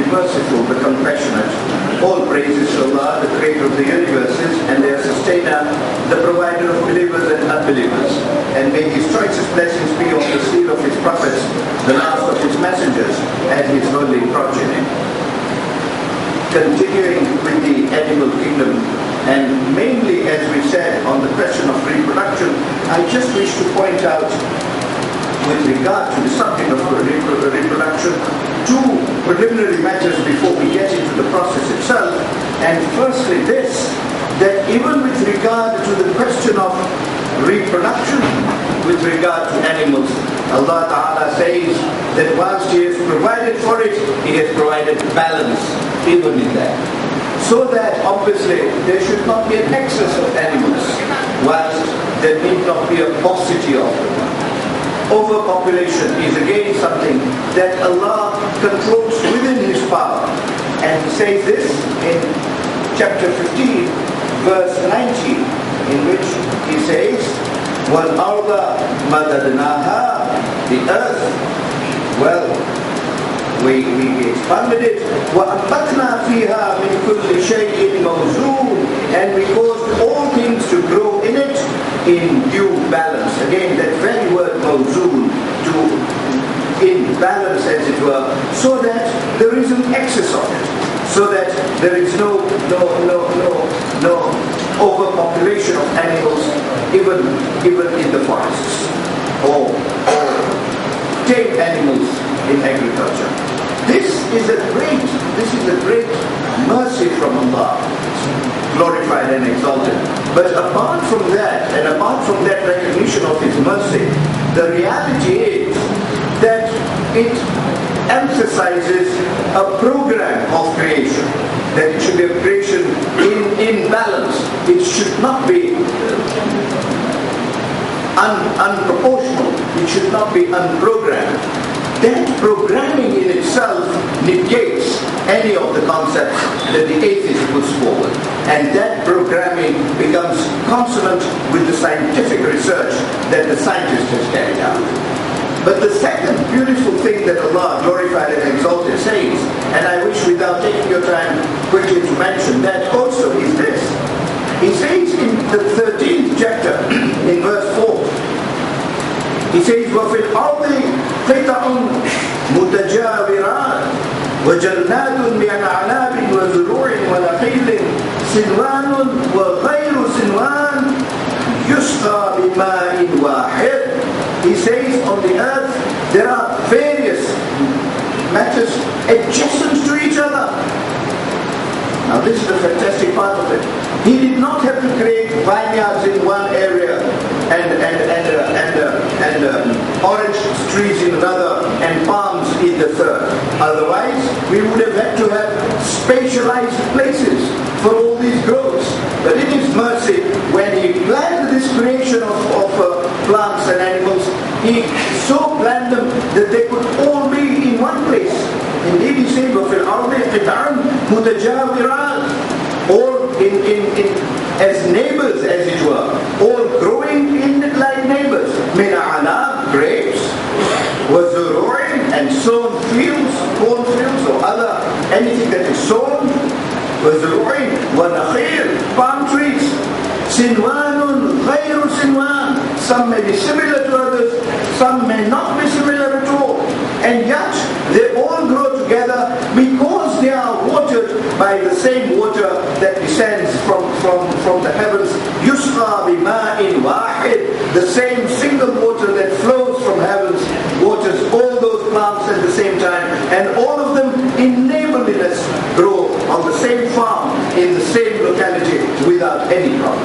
the merciful, the compassionate. All praises to Allah, the creator of the universes, and their sustainer, the provider of believers and unbelievers. And may his choicest blessings be on the seal of his prophets, the last of his messengers, and his holy progeny. Continuing with the animal kingdom, and mainly, as we said, on the question of reproduction, I just wish to point out, with regard to the subject of reproduction, two preliminary matters before we get into the process itself. And firstly this, that even with regard to the question of reproduction, with regard to animals, Allah Ta'ala says that whilst He has provided for it, He has provided balance even in that. So that obviously there should not be an excess of animals, whilst there need not be a paucity of them. Overpopulation is again something that Allah controls within His power. And He says this in chapter 15, verse 19, in which He says, وَالْأَرْضَ مَدَدْنَاهَا, the earth, well, we expanded it, وَأَنبَتْنَا فِيهَا مِنْ كُلِّ شَيْءٍ مَوْزُونٍ, and we caused all things to grow in it in due balance. Again, that very word mawzoon, to in balance as it were, so that there is an excess of it, so that there is no overpopulation of animals, even in the forests, or tame animals in agriculture. This is a great mercy from Allah, glorified and exalted. But apart from that, and apart from that recognition of His mercy, the reality is that it emphasizes a program of creation, that it should be a creation in balance. It should not be unproportional. It should not be unprogrammed. That programming in itself negates any of the concepts that the atheist puts forward. And that programming becomes consonant with the scientific research that the scientist has carried out. But the second beautiful thing that Allah, glorified and exalted, says, and I wish without taking your time quickly to mention that also, is this. He says in the 13th chapter, in verse 4, He says, وَفِي الْأَرْضِ قِطَعٌ مُتَجَاوِرَاتٌ وَجَنَّاتٌ مِنْ أَعْنَابٍ وَزُرُوعٍ وَنَخِيلٍ صِنْوَانٌ وَغَيْرُ صِنْوَانٍ يُسْقَى بِمَاءٍ وَاحِدٍ. He says, on the earth there are various matters adjacent to each other. Now this is the fantastic part of it. He did not have to create vineyards in one area and orange trees in another and palms in the third. Otherwise, we would have had to have spatialized places for all these growths. But in His mercy, when He planned this creation of plants and animals, He so planned them that they could all be in one place. Indeed, He said, وَفِي الْأَرْضِ قِطَعٌ مُتَجَاوِرَاتٌ, all in as neighbors, as it were, all growing in like neighbors. مِنْ أَعْنَابٍ, grapes, وَزُرُوعٍ, and sown fields, cornfields or other, anything that is sown, وَزُرُوعٍ وَنَخِيلٍ, palm trees, صِنْوَانٌ غَيْرُ صِنْوَانٍ, some may be similar to others, some may not be similar at all, and yet they all grow together because they are watered by the same water that descends from the heavens. يُسْقَى بِمَاءٍ وَاحِدٍ, the same single water that flows from heavens waters all those plants at the same time, and all of them in neighborliness grow on the same farm in the same locality without any problem.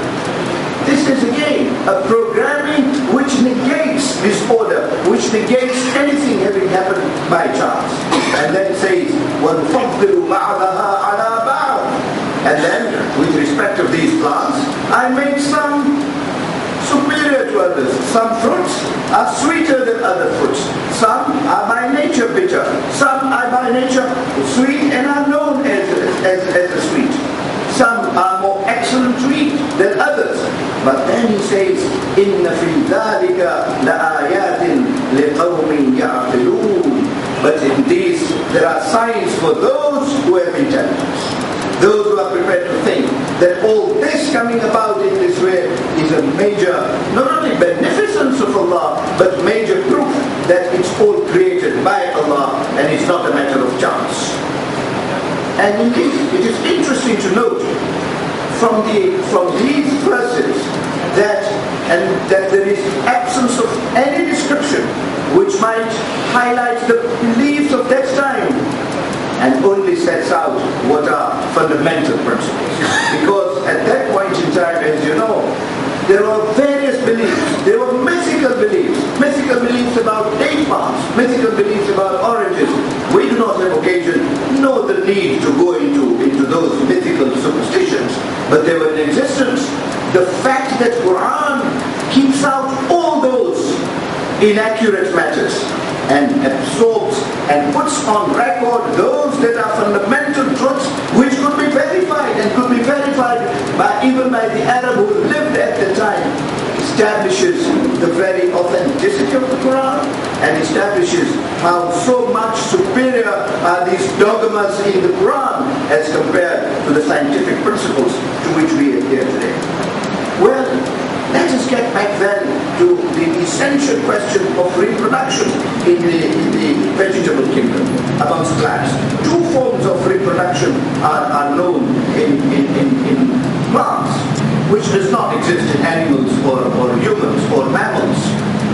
This is again a programming which negates disorder, which negates anything having happened by chance. And then it says, وَنُفَضِّلُ بَعْضَهَا عَلَى بَعْضٍ, and then with respect to these plants, I made some superior to others. Some fruits are sweeter than other fruits. Some are by nature bitter. Some are by nature sweet and are known as a sweet. Some are more excellent to eat than others. But then He says, إِنَّ فِي ذَلِكَ لَآيَاتٍ لِقَوْمٍ يَعْقِلُونَ. But in these, there are signs for those who have intelligence, those who are prepared to think that all this coming about in this way is a major, not only beneficence of Allah, but major proof that it's all created by Allah and it's not a matter of chance. And indeed, it is interesting to note from these verses that there is absence of any description which might highlight the beliefs of that time, and only sets out what are fundamental principles. Because at that point in time, as you know, there were various beliefs. There were mythical beliefs about date palms, mythical beliefs about oranges. We do not have occasion, nor the need to go into those mythical superstitions, but they were in existence. The fact that Quran keeps out all those inaccurate matters and absorbs and puts on record those that are fundamental truths which could be verified and could be verified even by the Arab who lived at the time, establishes the very authenticity of the Quran and establishes how so much superior are these dogmas in the Quran as compared to the scientific principles to which we adhere today. Well, let us get back then to the essential question of reproduction in the vegetable kingdom amongst plants. Two forms of reproduction are known in plants, which does not exist in animals or humans or mammals,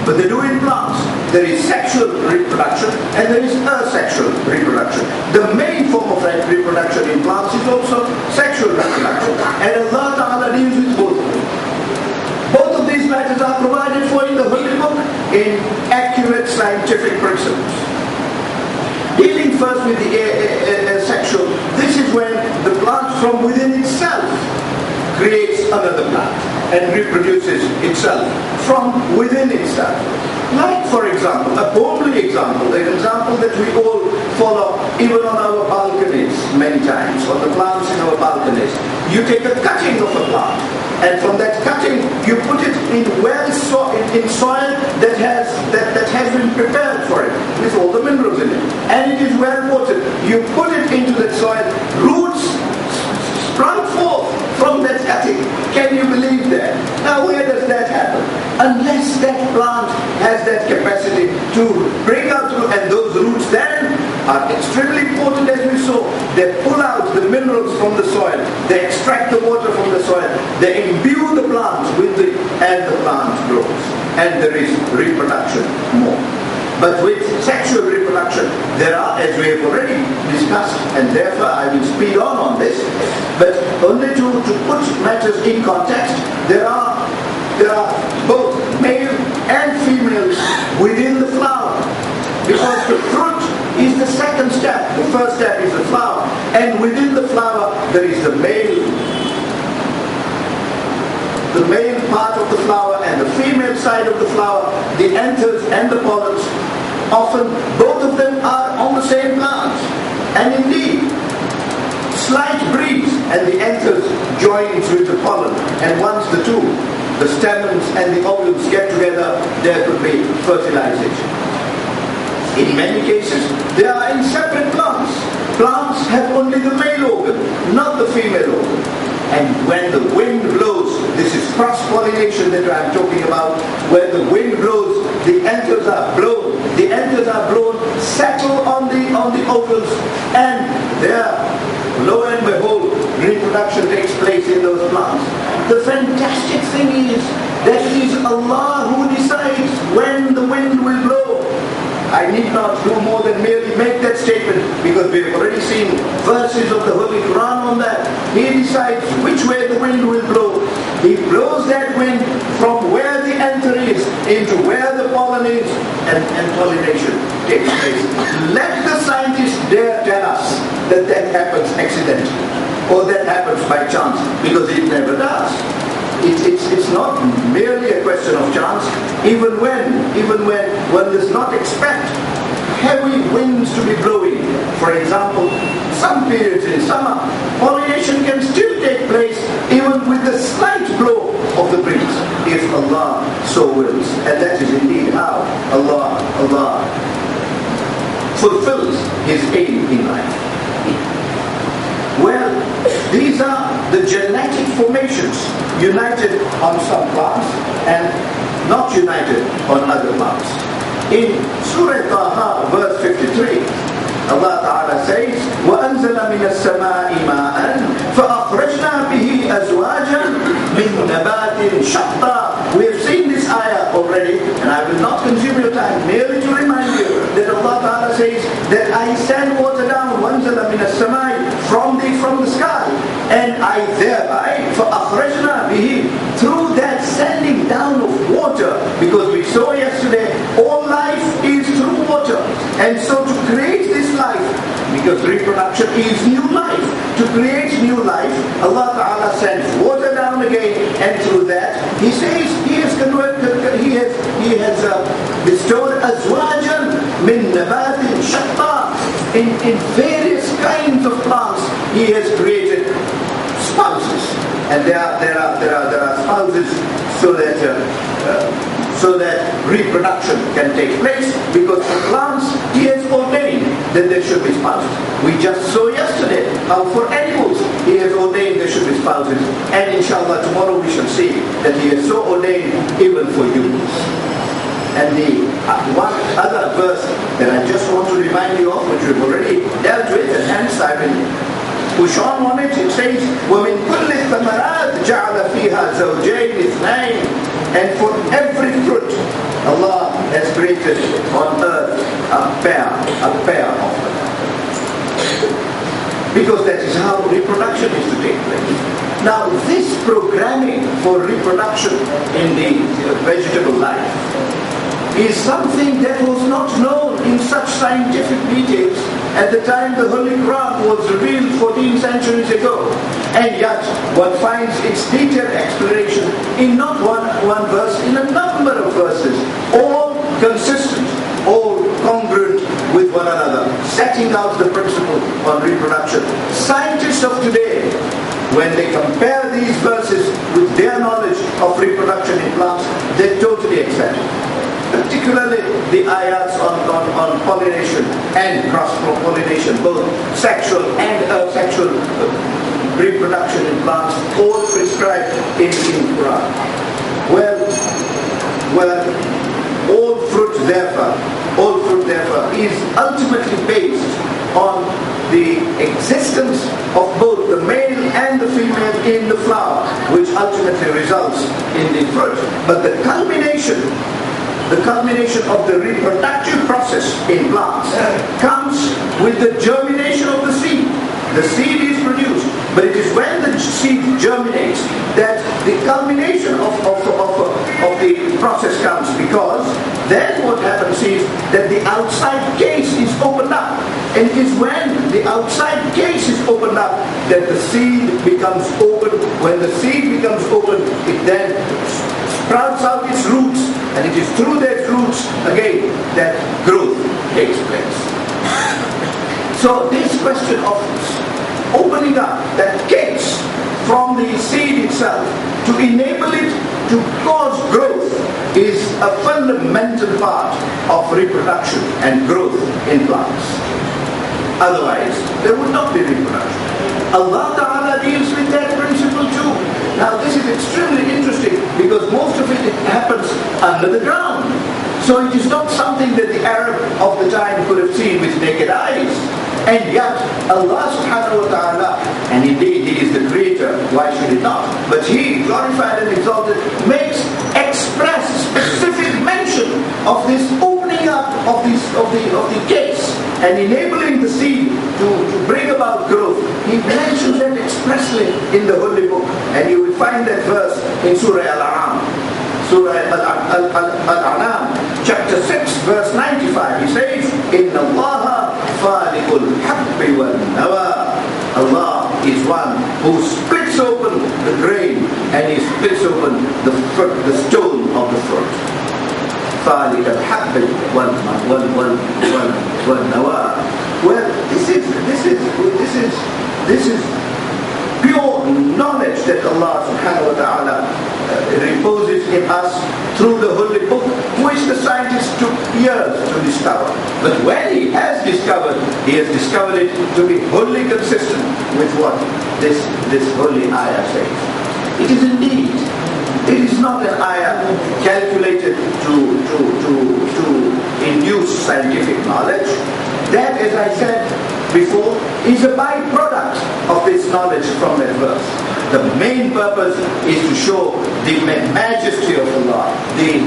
but they do in plants. There is sexual reproduction and there is asexual reproduction. The main form of reproduction in plants is also sexual reproduction, and Allah Ta'ala deals with both. Both of these matters are provided for in the Holy Book in accurate scientific principles. Dealing first with the sexual, this is when the plant from within itself creates another plant and reproduces itself from within itself. Like, for example, a homely example, an example that we all follow even on our balconies many times, on the plants in our balconies. You take a cutting of a plant, and from that cutting you put it in soil that has been prepared for it, with all the minerals in it, and it is well watered. You put it into that soil, roots sprung forth from that cutting. Can you believe that? Now where does that happen? Unless that plant has that capacity to bring out root, and those roots then are extremely important, as we saw. They pull out the minerals from the soil, they extract the water from the soil, they imbue the plant and the plant grows, and there is reproduction more. But with sexual reproduction, there are, as we have already discussed, and therefore I will speed on this, but only to put matters in context, there are both male and females within the flower, because the fruit is the second step. The first step is the flower, and within the flower there is the male part of the flower and the female side of the flower, the anthers and the pollens. Often both of them are on the same plant, and indeed slight breeze and the anthers joins with the pollen, and once the two, the stamens and the ovules get together, there could be fertilization. In many cases, they are in separate plants. Plants have only the male organ, not the female organ. And when the wind blows, this is cross-pollination that I'm talking about, when the wind blows, the anthers are blown. The anthers are blown, settle on the ovules, and there, lo and behold, reproduction takes place in those plants. The fantastic thing is that it is Allah who decides when the wind will blow. I need not do more than merely make that statement, because we have already seen verses of the Holy Quran on that. He decides which way the wind will blow. He blows that wind from where the anther is into where the pollen is, and pollination takes place. Let the scientists dare tell us that happens accidentally, or that happens by chance, because it never does. It's not merely a question of chance, even when one does not expect heavy winds to be blowing. For example, some periods in summer, pollination can still take place even with the slight blow of the breeze, if Allah so wills. And that is indeed how Allah fulfills his aim in life. Well, these are the genetic formations united on some plants and not united on other plants. In Surah Taha, verse 53, Allah Ta'ala says, وَأَنزَلَ مِنَ السَّمَاءِ مَاءً فَأَخْرَجْنَا بِهِ أَزْوَاجًا مِنْ نَبَاتٍ شَتَّى. We have seen this ayah already, and I will not consume your time, merely to remind you that Allah Ta'ala says that I send water down, وَأَنزَلَ مِنَ السَّمَاءِ from the sky, and I thereby, فَأَخْرَجْنَا بِهِ, through that sending down of water, because we saw yesterday, all life is through water, and so to create this life, because reproduction is new life, to create new life, Allah Ta'ala sends water down again, and through that, He says, He has bestowed azwajan min nabatin shatta, in various kinds of plants, He has created spouses, and there are spouses so that reproduction can take place, because for plants He has ordained that there should be spouses. We just saw yesterday how for animals He has ordained there should be spouses, and inshallah tomorrow we shall see that He has so ordained even for humans. And the one other verse that I just want to remind you of, which we've already dealt with, and hence I will push on it, it says, وَمِن كُلِّ الثَّمَرَاتِ جَعَلَ فِيهَا زَوْجَيْنِ اثْنَيْنِ. And for every fruit, Allah has created on earth a pair of them. Because that is how reproduction is to take place. Now this programming for reproduction in the vegetable life is something that was not known in such scientific details at the time the Holy Quran was revealed 14 centuries ago. And yet one finds its detailed explanation in not one verse, in a number of verses, all consistent, all congruent with one another, setting out the principle on reproduction. Scientists of today, when they compare these verses with their knowledge of reproduction in plants, they totally accept it. Particularly the ayats on pollination and cross-pollination, both sexual and asexual reproduction in plants, all prescribed in Quran. Well, all fruit therefore is ultimately based on the existence of both the male and the female in the flower, which ultimately results in the fruit. But the culmination of the reproductive process in plants comes with the germination of the seed. The seed is produced, but it is when the seed germinates that the culmination of the process comes, because then what happens is that the outside case is opened up, and it is when the outside case is opened up that the seed becomes open. When the seed becomes open, it then sprouts out its roots, and it is through that roots again that growth takes place. So this question of opening up that case from the seed itself to enable it to cause growth is a fundamental part of reproduction and growth in plants. Otherwise, there would not be reproduction. Allah Ta'ala deals with that principle too. Now this is extremely interesting because most of it happens under the ground. So it is not something that the Arab of the time could have seen with naked eyes. And yet Allah subhanahu wa ta'ala, and indeed He is the creator, why should He not? But He, glorified and exalted, makes express specific mention of this opening up of the case and enabling the seed to bring about growth. He mentions that expressly in the Holy Book, and you will find that verse in Surah Al-An'am. Surah Al-An'am, chapter 6, verse 95. He says, Inna Allaha faliqul habbi wal nawa. Allah is one who splits open the grain and He splits open the fruit, the stone of the fruit. Faliq al-habbi wal nawa. Well, this is pure knowledge that Allah subhanahu wa ta'ala reposes in us through the Holy Book, which the scientists took years to discover. But when he has discovered it to be wholly consistent with what this holy ayah says. It is indeed. It is not an ayah calculated to induce scientific knowledge. That, as I said before, is a byproduct of this knowledge from that verse. The main purpose is to show the majesty of Allah, the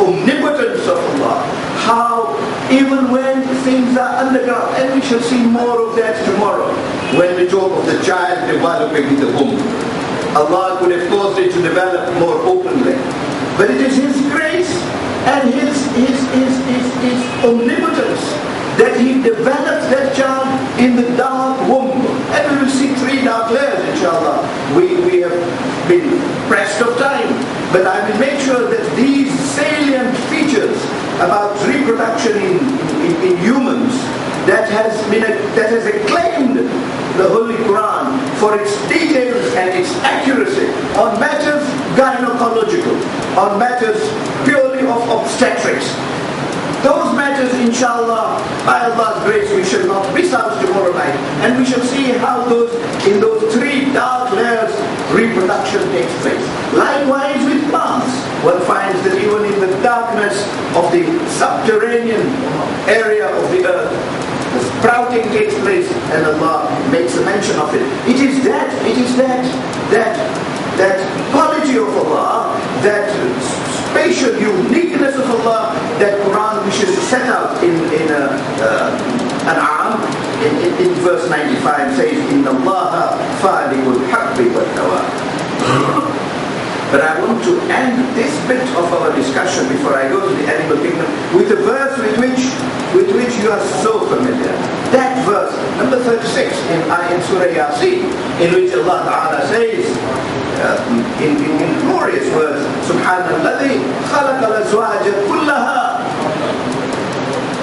omnipotence of Allah. How even when things are underground, and we shall see more of that tomorrow, when we talk of the child developing in the womb. Allah could have caused it to develop more openly. But it is His grace and His omnipotence that He develops that child in the dark womb. And we will see 3 dark layers, inshallah. We have been pressed of time. But I will make sure that these salient features about reproduction in humans that has acclaimed the Holy Quran for its details and its accuracy on matters gynecological, on matters purely of obstetrics. Those matters, inshallah, by Allah's grace, we shall not miss out tomorrow night. And we shall see how in those 3 dark layers, reproduction takes place. Likewise with plants, one finds that even in the darkness of the subterranean area of the earth, the sprouting takes place, and Allah makes a mention of it. It is that quality of Allah, that spatial uniqueness of Allah, that Quran wishes to set out in An'am, in verse 95 says, Inna Allaha faliqul haqqi wal nawa. But I want to end this bit of our discussion before I go to the animal kingdom with a verse with which you are so familiar. That verse, number 36 in Surah Yasin, in which Allah Ta'ala says, in glorious words, Subhanalladhi khalaqa al-azwaja kullaha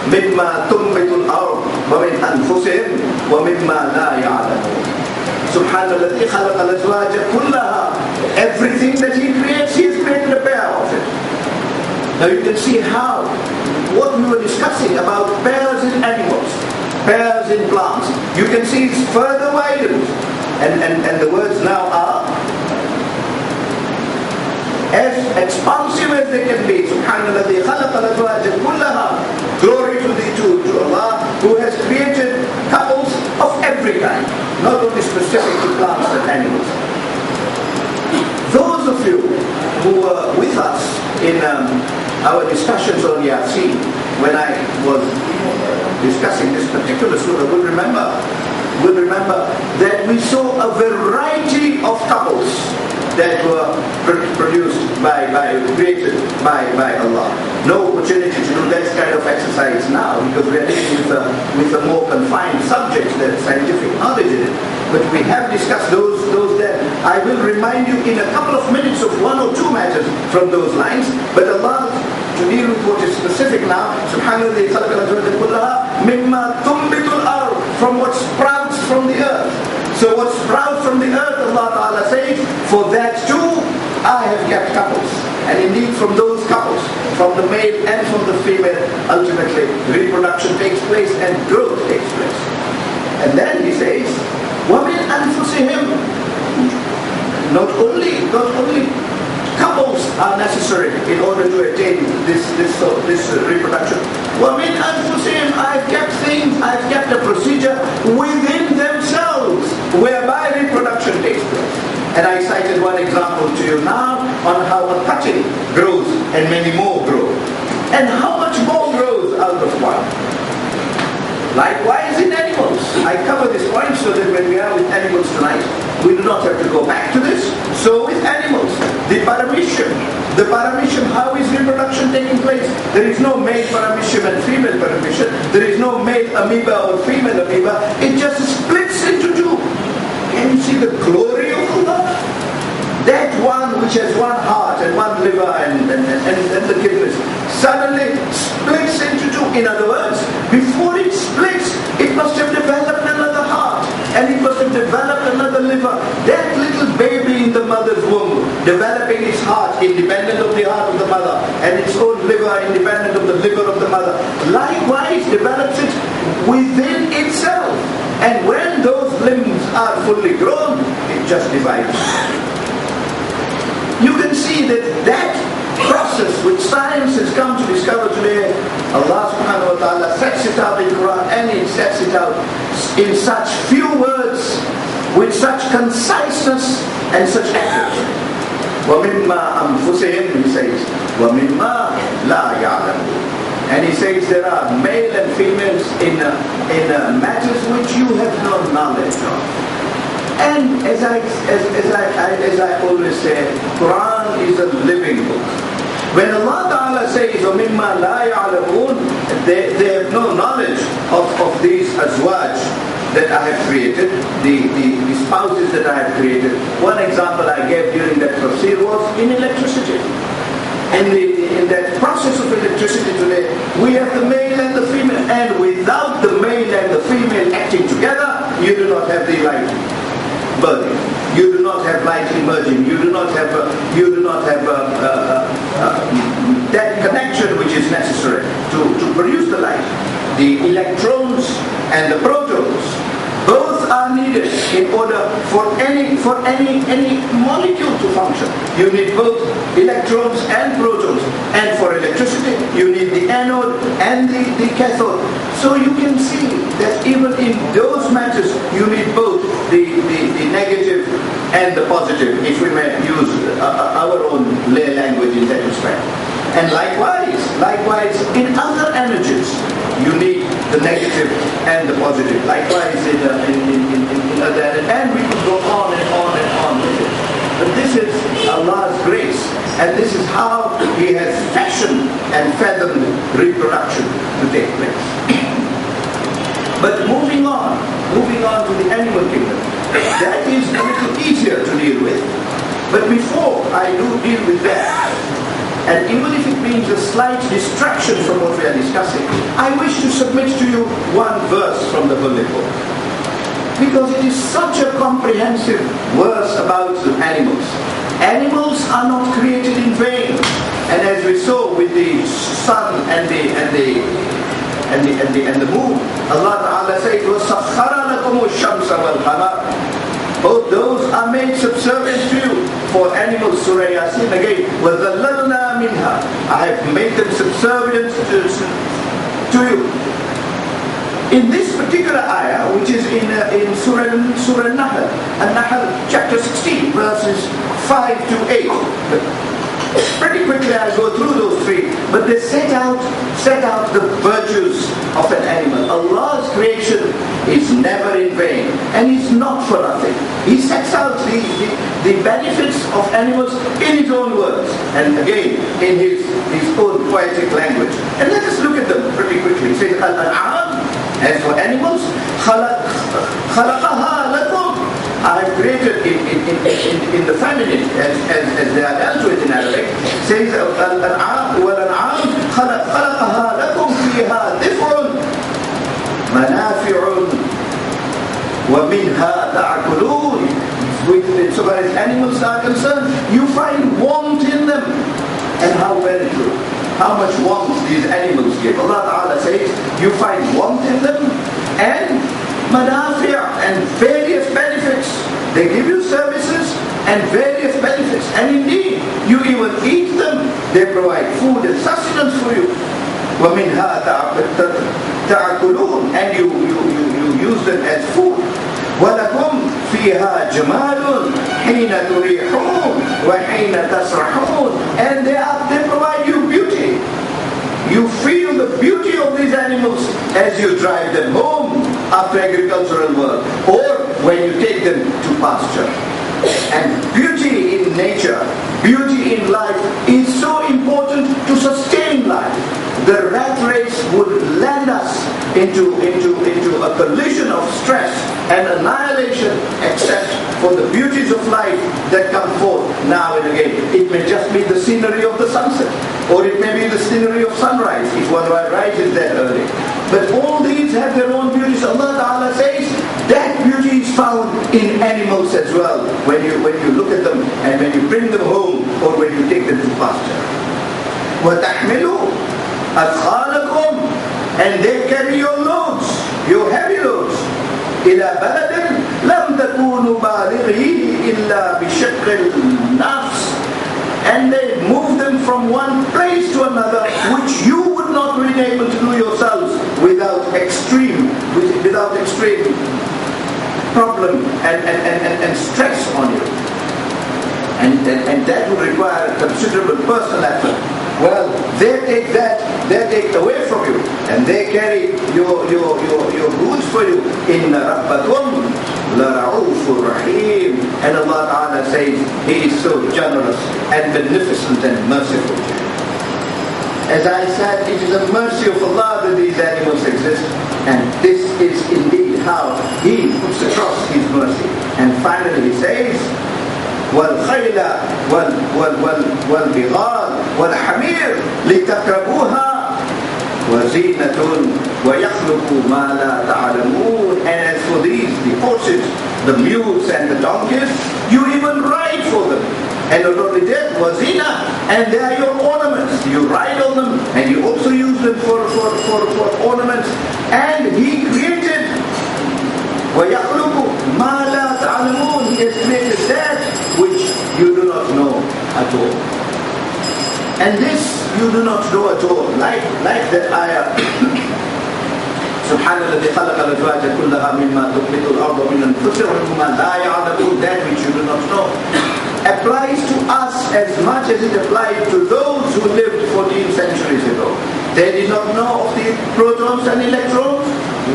mimma tunbitul ard wa min anfusihim wa mimma la ya'lamun. Subhanalladhi khalaqa al-azwaja kullaha. Everything that He creates, He has created a pair of it. Now you can see how what we were discussing about pairs in animals, pairs in plants, you can see it's further widened. And the words now are as expansive as they can be. Subhanalladhi khalaqa al-azwaja kullaha. Glory to Allah who has created couples of every kind, not only specific to plants and animals. Those of you who were with us in our discussions on Yasin, when I was discussing this particular surah, will remember that we saw a variety of couples that were produced created by Allah. No opportunity to do that kind of exercise now, because we are dealing with a more confined subject than scientific knowledge in it. But we have discussed those there. I will remind you in a couple of minutes of 1 or 2 matters from those lines. But Allah, to deal with what is specific now, Subhanallah, mimma tunbitul ard, from what sprouts from the earth. So what sprouts from the earth, Allah Ta'ala says, for that too, I have kept couples. And indeed from those couples, from the male and from the female, ultimately reproduction takes place and growth takes place. And then He says, وَمِنْ أَنفُسِهِمْ. Not only couples are necessary in order to attain this reproduction. وَمِنْ أَنفُسِهِمْ. I've kept a procedure within themselves whereby reproduction takes place. And I cited one example to you now on how a cutting grows and many more grow. And how much more grows out of one. Likewise in animals. I cover this point so that when we are with animals tonight, we do not have to go back to this. So with animals, the paramecium, how is reproduction taking place? There is no male paramecium and female paramecium. There is no male amoeba or female amoeba. It just splits into 2. Can you see the glory of Allah? That one which has one heart and one liver and the kidneys suddenly splits into 2. In other words, before it splits, it must have developed another heart and it must have developed another liver. That little baby developing its heart independent of the heart of the mother, and its own liver independent of the liver of the mother, likewise develops it within itself. And when those limbs are fully grown, it just divides. You can see that process which science has come to discover today, Allah subhanahu wa ta'ala sets it out in the Quran, and it sets it out in such few words, with such conciseness and such accuracy. وَمِمَّا أَنفُسِهِمْ, he says, وَمِمَّا لَا يَعْلَمُونَ. And he says there are male and females in matters which you have no knowledge of. And as I always say, Quran is a living book. When Allah Ta'ala says, وَمِمَّا لَا يَعْلَمُونَ, they have no knowledge of these azwaj that I have created, the spouses that I have created. One example I gave during that tafsir was in electricity. In that process of electricity today, we have the male and the female, and without the male and the female acting together, you do not have the light burning. You do not have light emerging. You do not have that connection which is necessary to produce the light. The electrons and the protons, both are needed in order for any molecule to function. You need both electrons and protons. And for electricity, you need the anode and the cathode. So you can see that even in those matters, you need both the negative and the positive, if we may use our own lay language in that respect. And likewise, in other energies, you need the negative and the positive. Likewise, in other, and we could go on and on and on with it. But this is Allah's grace, and this is how He has fashioned and fathomed reproduction to take place. But moving on to the animal kingdom, that is a little easier to deal with. But before I do deal with that, and even if it means a slight distraction from what we are discussing, I wish to submit to you one verse from the Holy Book. Because it is such a comprehensive verse about the animals. Animals are not created in vain. And as we saw with the sun and the moon, Allah Ta'ala said, وَسَخَّرَ لَكُمُ الشَّمْسَ وَالْقَمَرَ. Both those are made subservient to you. For animals, Surah Yasin again, وَذَلَّلْنَا مِنْهَا. I have made them subservient to you. In this particular ayah, which is in Surah An-Nahl, chapter 16, verses 5 to 8. Pretty quickly I'll go through those three, but they set out the virtues of an animal. Allah's creation is never in vain, and is not for nothing. He sets out the benefits of animals in His own words, and again in His own poetic language. And let us look at them pretty quickly. He says, Al-An'am, as for animals, خَلَقَهَا لَكُمْ. I have created in the feminine, as they are dealt with in Arabic. Says Al-An'am wal-An'am خَلَقَهَا لَكُمْ فِيهَا دِفْعٌ مَنَافِعٌ وَمِنْهَا تَعْكُلُونَ. So far as animals are concerned, you find warmth in them. And how very true. How much warmth these animals give. Allah Ta'ala says, you find warmth in them and manafi' and various benefits. They give you services and various benefits. And indeed, you even eat them. They provide food and sustenance for you. وَمِنْهَا تَعْكُلُونَ. And you use them as food. وَلَكُمْ فِيهَا جَمَالٌ حِينَ تُرِيحُونَ وَحِينَ تَسْرَحُونَ. And they provide you beauty. You feel the beauty of these animals as you drive them home after agricultural work, or when you take them to pasture. And beauty in nature, beauty in life is so important to sustain life. The rat race would land us into a collision of stress and annihilation, except for the beauties of life that come forth now and again. It may just be the scenery of the sunset, or it may be the scenery of sunrise, if one rises there early. But all these have their own beauties. Allah Ta'ala says, that beauty is found in animals as well, when you look at them and when you bring them home or when you take them to pasture. وَتَحْمِلُوا أَثْقَالَكُمْ, and they carry your loads, your heavy loads. إِلَى بَلَدٍ لَمْ تَكُونُوا بَالِغِيهِ إِلَّا بِشَقِّ النَّفْسِ, and they move them from one place to another, which you would not be able to do yourselves without extreme problem and stress on you. And that would require considerable personal effort. Well, they take away from you, and they carry your goods for you. Inna Rabbakum la-ra'ufur rahim. And Allah Ta'ala says, He is so generous and beneficent and merciful. As I said, it is a mercy of Allah that these animals exist, and this is indeed how He puts across His mercy. And finally He says, وَالْخَيْلَ وَالْبِغَالَ وَالْحَمِيرَ لِتَرْكَبُوهَا وَزِينَةٌ وَيَخْلُقُ مَا لَا تَعْلَمُونَ. And as for these, the horses, the mules and the donkeys, you even ride for them. And not only that, wazina, and they are your ornaments. You ride on them, and you also use them for ornaments. And He created وَيَخْلُقُ مَا لَا تَعْلَمُونَ. He has created that which you do not know at all. And this you do not know at all. Like that ayah, سبحان الذي خلق الأزواج كلها مما تنبت الأرض من أنفسهم ومما لا يعلمون, that which you do not know, applies to us as much as it applied to those who lived 14 centuries ago. They did not know of the protons and electrons.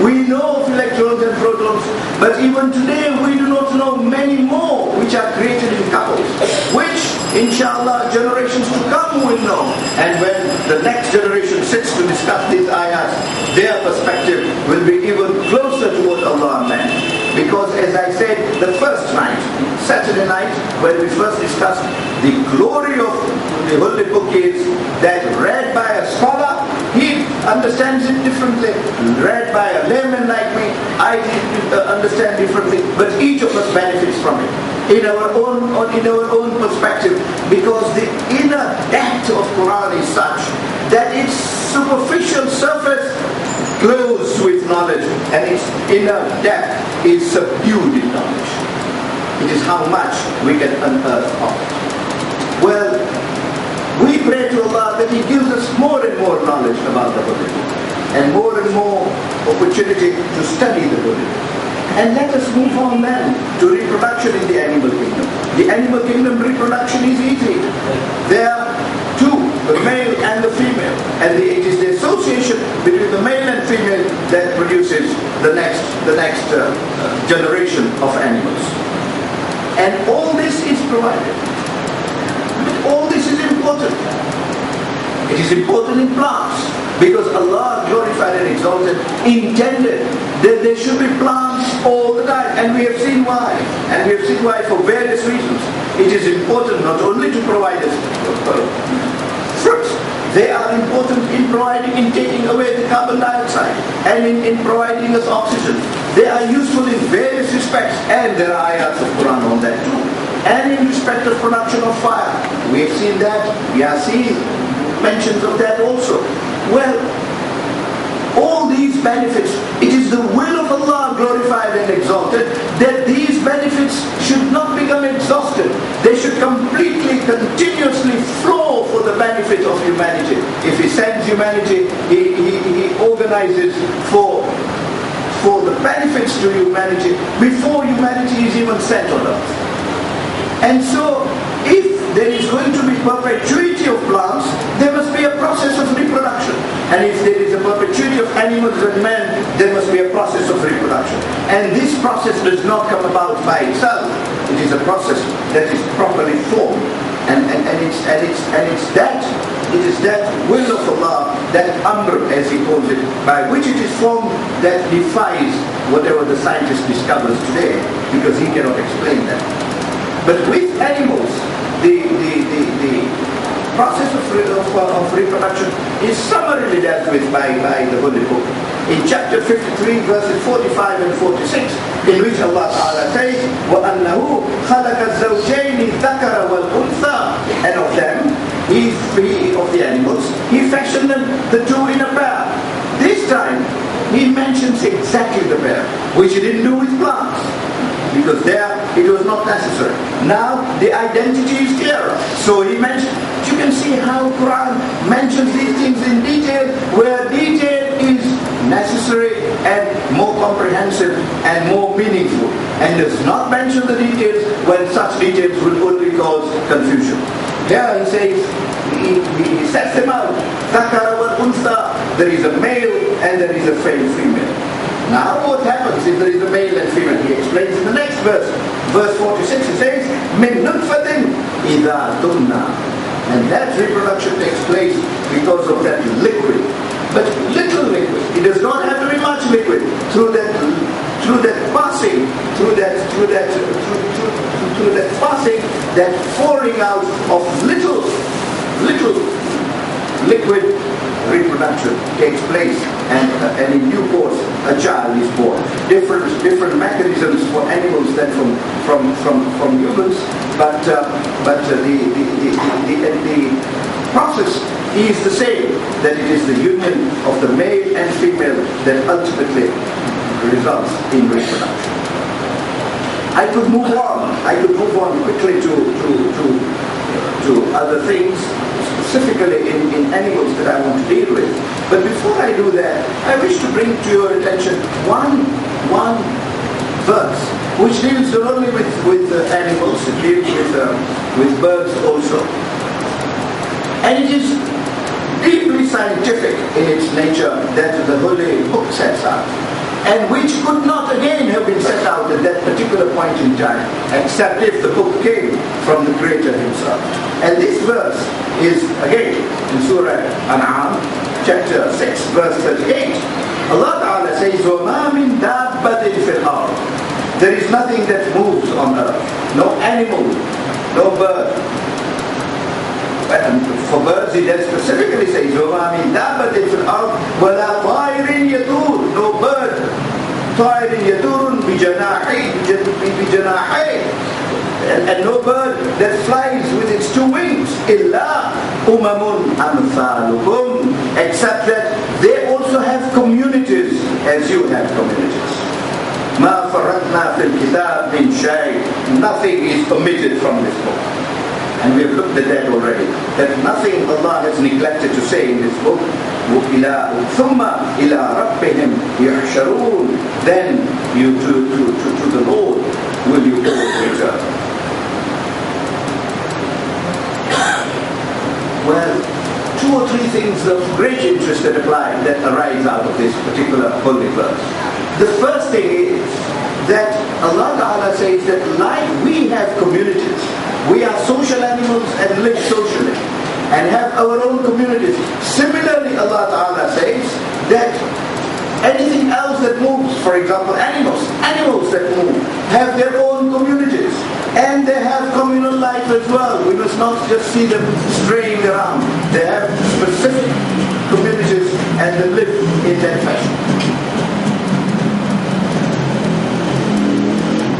We know of electrons and protons, but even today we do not know many more which are created in couples, which inshallah generations to come will know. And when the next generation sits to discuss these ayahs, their perspective will be even closer to what Allah meant. Because as I said the first night, Saturday night, when we first discussed the glory of the Holy Book is that read by a scholar, he understands it differently. Read by a layman like me, I understand differently. But each of us benefits from it in our own perspective, because the inner depth of Quran is such that its superficial surface glows with knowledge, and its inner depth is subdued in knowledge. It is how much we can unearth of it. Well, we pray to Allah that He gives us more and more knowledge about the Holy Book, and more opportunity to study the Holy Book. And let us move on then to reproduction in the animal kingdom. The animal kingdom reproduction is easy. There are two, the male and the female, and it is the association between the male and female that produces the next generation of animals. And all this is provided. All this is important. It is important in plants, because Allah, glorified and exalted, intended that there should be plants all the time. And we have seen why. And we have seen why for various reasons. It is important not only to provide us fruits. They are important in taking away the carbon dioxide and in providing us oxygen. They are useful in various respects, and there are ayats of Quran on that too. And in respect of production of fire, we have seen that. We are seeing mentions of that also. Well, all these benefits, it is the will of Allah, glorified and exalted, that these benefits should not become exhausted. They should completely, continuously flow for the benefit of humanity. If He sends humanity, He organizes for the benefits to humanity before humanity is even sent on earth. And so, if there is going to be perpetuity of plants, there must be a process of reproduction. And if there is a perpetuity of animals and men, there must be a process of reproduction. And this process does not come about by itself. It is a process that is properly formed. And it's that will of Allah, that amr, as He calls it, by which it is formed, that defies whatever the scientist discovers today, because he cannot explain that. But with animals, the process of reproduction is summarily dealt with by the Holy Book. In chapter 53, verses 45 and 46, in which Allah Ta'ala says, وَأَنَّهُ خَلَقَ الزَّوْجَيْنِ الذَّكَرَ وَالْأُنثَى, and of them, of the animals, He fashioned them, the two in a pair. This time, He mentions exactly the pair, which He didn't do with plants, because there it was not necessary. Now the identity is clearer. So He mentioned, you can see how Quran mentions these things in detail, where detail is necessary and more comprehensive and more meaningful, and does not mention the details when such details will only cause confusion. Here He says, He sets them out. Dhakara wal untha, there is a male and there is a female. Now what happens if there is a male and female? He explains in the next verse. Verse 46, He says, min nutfatin idha tunna. And that reproduction takes place because of that liquid. But little liquid. It does not have to be much liquid. Through that passing, that pouring out of little liquid, reproduction takes place, and in due course a child is born. Different mechanisms for animals than from humans, but the process is the same. That it is the union of the male and female that ultimately results in reproduction. I could move on quickly to other things, specifically in animals that I want to deal with. But before I do that, I wish to bring to your attention one verse which deals not only with animals, it deals with birds also. And it is deeply scientific in its nature that the Holy Book sets out, and which could not again have been set out at that particular point in time, except if the book came from the Creator Himself. And this verse is again in Surah An'am, chapter 6, verse 38. Allah Ta'ala says, وَمَا مِن دَابَّةٍ فِي الْأَرْضِ. There is nothing that moves on earth, no animal, no bird. And for birds it does specifically say, وَمَا مِن دَابَّةٍ فِي الْأَرْضِ وَلَا طَائِرٍ يَطُورُ. No bird, طَائِرٍ يَطُورٌ بِجَنَاحَيْهِ. And no bird that flies with its two wings, إِلَّا أُمَمٌ أَمْثَالُكُمْ, except that they also have communities as you have communities. مَا فَرَّطْنَا فِي الْكِتَابِ مِنْ شَيْءٍ. Nothing is omitted from this book. And we have looked at that already. That nothing Allah has neglected to say in this book. ثُمَّ إِلَىٰ رَبِّهِمْ يُحْشَرُونَ. Then you to the Lord will you all return. Well, two or three things of great interest that arise out of this particular holy verse. The first thing is that Allah Ta'ala says that like we have communities, we are social animals and live socially and have our own communities. Similarly, Allah Ta'ala says that anything else that moves, for example animals that move, have their own communities. And they have communal life as well. We must not just see them straying around. They have specific communities and they live in that fashion.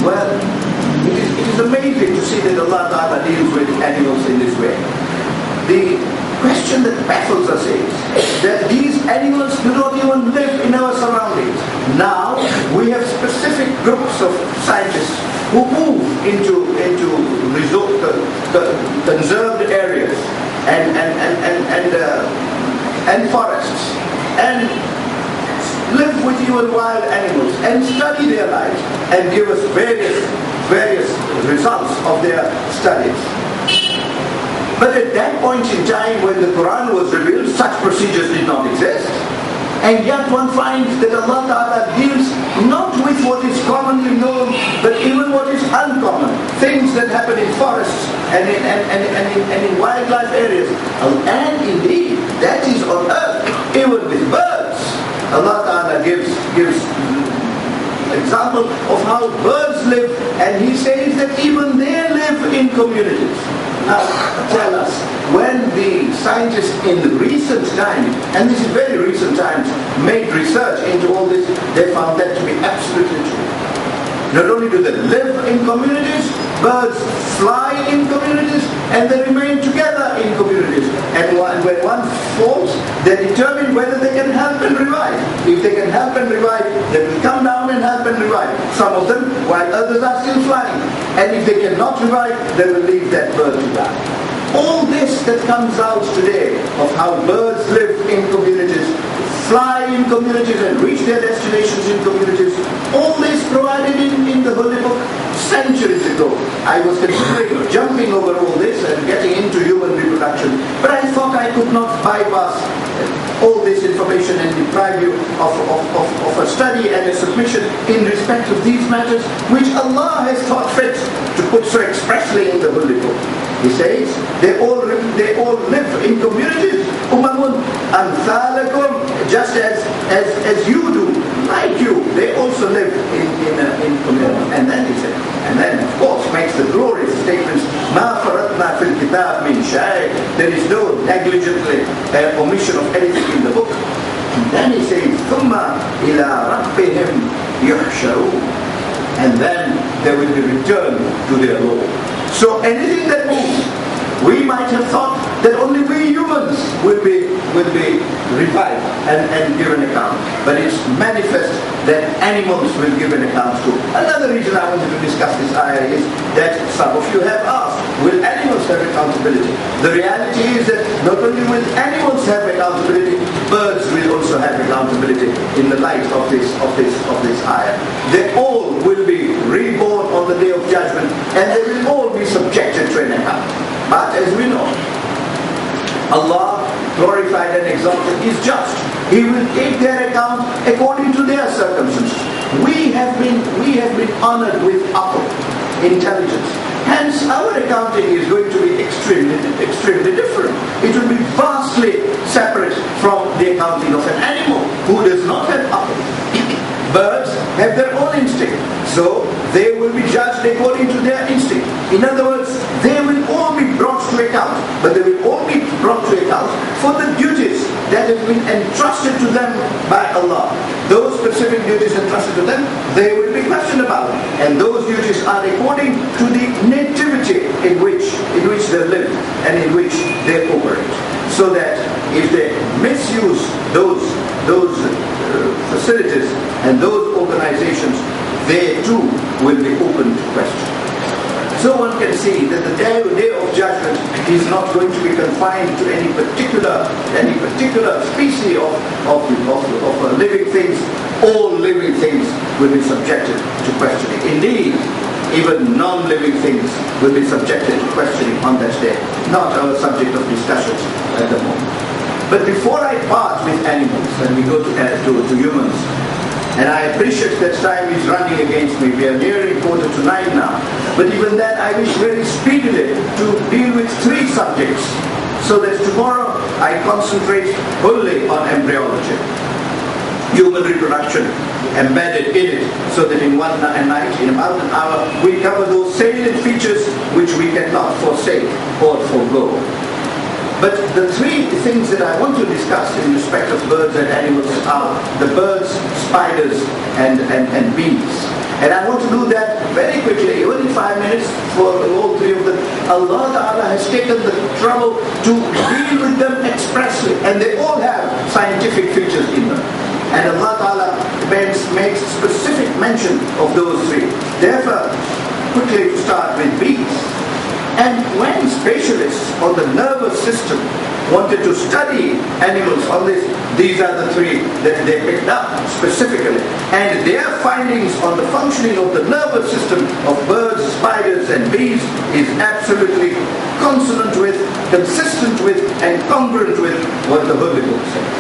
Well, it is amazing to see that Allah Ta'ala deals with animals in this way. The question that baffles us is that these animals do not even live in our surroundings. Now, we have specific groups of scientists who move into conserved areas and forests and live with even wild animals and study their lives and give us various results of their studies. But at that point in time when the Quran was revealed, such procedures did not exist. And yet one finds that Allah Ta'ala deals not with what is commonly known, but even what is uncommon. Things that happen in forests and in wildlife areas. And indeed, that is on earth, even with birds. Allah Ta'ala gives example of how birds live, and He says that even they live in communities. tell us, when the scientists in recent times, and this is very recent times, made research into all this, they found that to be absolutely true. Not only do they live in communities, birds fly in communities, and they remain together in communities. And when one falls, they determine whether they can help and revive. If they can help and revive, they will come down and help and revive. Some of them, while others are still flying. And if they cannot revive, they will leave that bird to die. All this that comes out today of how birds live in communities, fly in communities and reach their destinations in communities, all this provided in the Holy Book centuries ago. I was considering jumping over all this and getting into human reproduction, but I thought I could not bypass all this information and deprive you of a study and a submission in respect of these matters which Allah has thought fit to put so expressly in the Holy Book. He says, they all live in communities, umamun amthalakum, just as you do, like you, they also live in communities. And then he said, and then of course makes the glorious statements, ma faratna fil kitab min shay, there is no negligent omission of anything in the book. And then he says, thumma ila rabbihim yuhsharun, and then they will be returned to their Lord. So anything that moves, we might have thought that only we humans will be revived and given account. But it's manifest that animals will give an account too. Another reason I wanted to discuss this ayah is that some of you have asked, will animals have accountability? The reality is that not only will animals have accountability, birds will also have accountability in the light of this ayah. They all will be reborn on the day of judgment, and they will all be subjected to an account. But as we know, Allah, glorified and exalted, is just. He will take their account according to their circumstances. We have been honored with upper intelligence. Hence, our accounting is going to be extremely different. It will be vastly separate from the accounting of an animal who does not have upper. Birds have their own instinct, so they will be judged according to their instinct. In other words, they will all be brought to account, but they will all be brought to account for the duties that have been entrusted to them by Allah. Those specific duties entrusted to them, they will be questioned about, and those duties are according to the nativity in which they live and in which they operate. So that if they misuse those facilities and those organizations, they too will be open to question. So one can see that the day of judgment is not going to be confined to any particular species of living things. All living things will be subjected to questioning. Indeed, even non-living things will be subjected to questioning on that day. Not our subject of discussions at the moment. But before I part with animals and we go to humans, and I appreciate that time is running against me. We are nearing 8:45 now. But even then, I wish very speedily to deal with 3 subjects, so that tomorrow I concentrate wholly on embryology, human reproduction embedded in it, so that in one night, in about an hour, we cover those salient features which we cannot forsake or forego. But the 3 things that I want to discuss in respect of birds and animals are the birds, spiders, and bees. And I want to do that very quickly, even in 5 minutes for all 3 of them. Allah Ta'ala has taken the trouble to deal with them expressly, and they all have scientific features in them. And Allah Ta'ala makes specific mention of those 3. Therefore, quickly to start with bees. And when specialists on the nervous system wanted to study animals on this, these are the 3 that they picked up specifically. And their findings on the functioning of the nervous system of birds, spiders and bees is absolutely consonant with, consistent with and congruent with what the Holy Book says.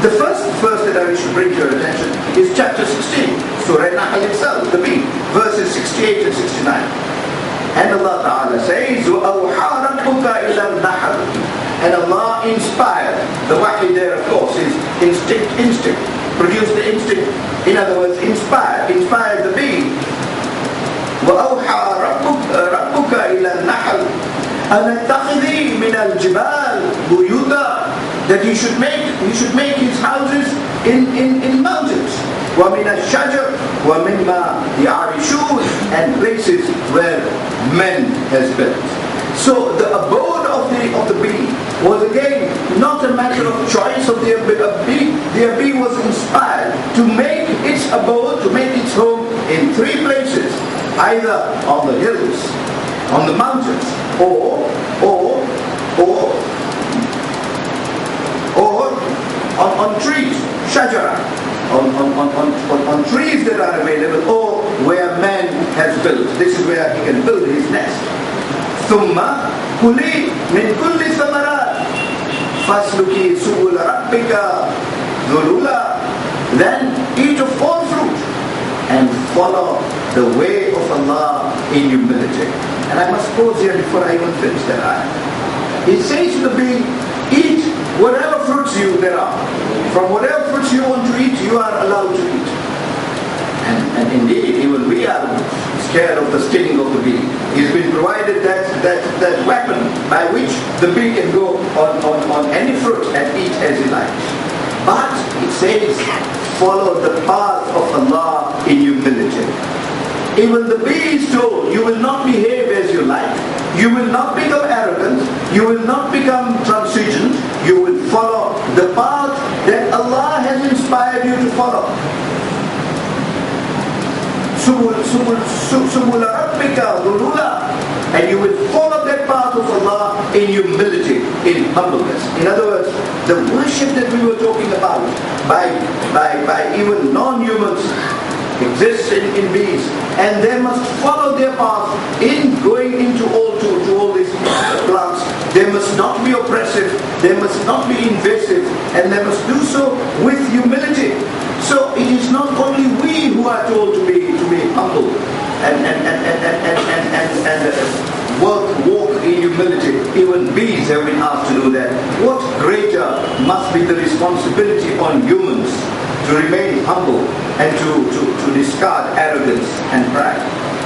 The first verse that I wish to bring to your attention is chapter 16, Surah Nahl itself, the bee, verses 68 and 69. And Allah Ta'ala says, وَأَوْحَى رَبُّكَ إِلَى النَّحْلِ, and Allah inspired. The wahi there, of course, is instinct. Produce the instinct. In other words, inspire the bee. وَأَوْحَى رَبُّكَ إِلَى النَّحْلِ, أَنَتَّخِذِي مِنَ الْجِبَالِ بُيُوتًا, that he should make his houses in mountains. وَمِنَ الشَّجَرِ وَمِمَّا يَعْرِشُونَ, and places where men has built. So the abode of the bee was again not a matter of choice of the bee. The bee was inspired to make its abode, to make its home in three places, either on the hills, on the mountains, or on trees, shajara, on trees that are available, or where man has built. This is where he can build his nest. ثم كلي من كل الثمرات فاسلكي سبل ربك ذلولا, then eat of all fruit and follow the way of Allah in humility. And I must pause here before I even finish that ayah. He says to the bee, eat whatever fruits there are. From whatever fruits you want to eat, you are allowed to eat. And indeed, even we are scared of the stinging of the bee. He's been provided that weapon by which the bee can go on any fruit and eat as he likes. But it says, follow the path of Allah in humility. Even the bee is told, you will not behave as you like. You will not become arrogant. You will not become transigent. You will follow the path that Allah has inspired you to follow. And you will follow that path of Allah in humility, in humbleness. In other words, the worship that we were talking about by even non-humans exists in bees, and they must follow their path in going into all these plants. They must not be oppressive, they must not be invasive, and they must do so with humility. So it is not only we who are told to be humble and walk in humility. Even bees have been asked to do that. What greater must be the responsibility on humans to remain humble and to discard arrogance and pride.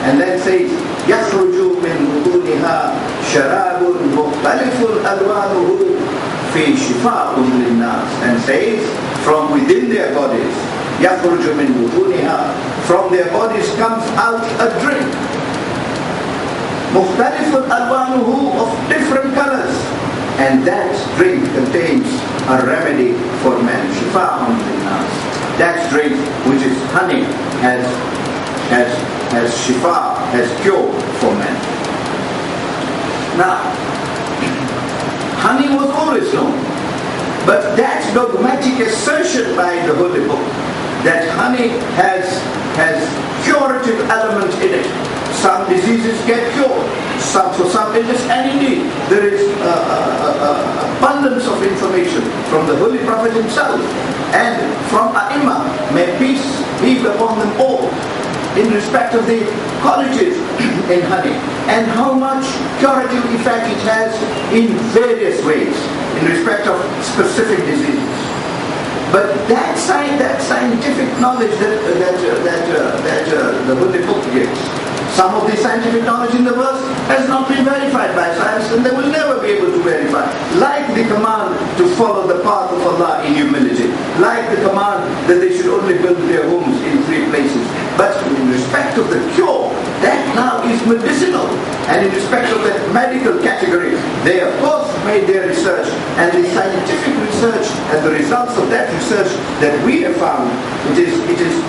And then says, يَخْرُجُ مِنْ بُطُونِهَا شَرَابٌ مُخْتَلِفٌ أَلْوَانُهُ فِي شِفَاءٌ لِلنَّاسِ, and says, from within their bodies, يَخْرُجُ مِنْ بُطُونِهَا, from their bodies comes out a drink, مُخْتَلِفٌ أَلْوَانُهُ, of different colors, and that drink contains a remedy for man, شِفَاءٌ لِلنَّاسِ. That drink, which is honey, has shifa, has cure for man. Now, honey was always known, but that dogmatic assertion by the Holy Book that honey has curative element in it. Some diseases get cured, for some illness, and indeed there is abundance of information from the Holy Prophet himself and from Ai*Imah, may peace be upon them all, in respect of the qualities in honey and how much curative effect it has in various ways in respect of specific diseases. But that scientific knowledge that the Holy Book gives, some of the scientific knowledge in the verse has not been verified by science, and they will never be able to verify. Like the command to follow the path of Allah in humility, like the command that they should only build their homes in three places. But in respect of the cure, that now is medicinal. And in respect of that medical category, they of course made their research, and the scientific research and the results of that research that we have found, it is